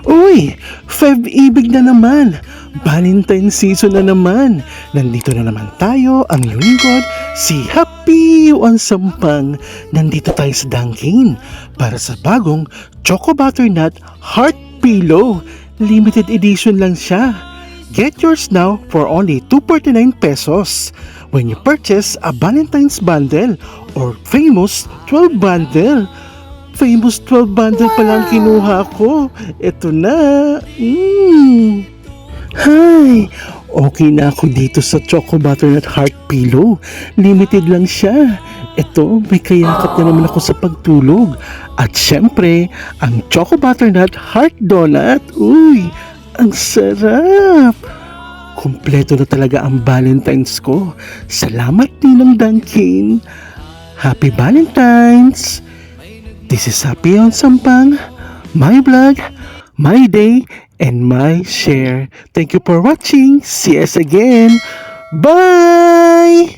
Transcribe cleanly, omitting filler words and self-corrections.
Uy! Feb-ibig na naman! Valentine season na naman! Nandito na naman tayo, ang iyong lingkod, si Happy on Sampang. Nandito tayo sa Dunkin para sa bagong Choco Butternut Heart Pillow. Limited edition lang siya. Get yours now for only 249 pesos when you purchase a Valentine's bundle or famous 12 bundle. Famous 12 bundle pa lang kinuha ko. Ito na. Hi! Okay na ako dito sa Choco Butternut Heart Pillow. Limited lang siya. Ito, may kayakap na naman ako sa pagtulog. At syempre, ang Choco Butternut Heart Donut. Uy, ang sarap! Kumpleto na talaga ang Valentine's ko. Salamat Ninang Dunkin. Happy Valentine's! This is Happy on Sampang, my vlog, my day, and my share. Thank you for watching. See us again. Bye!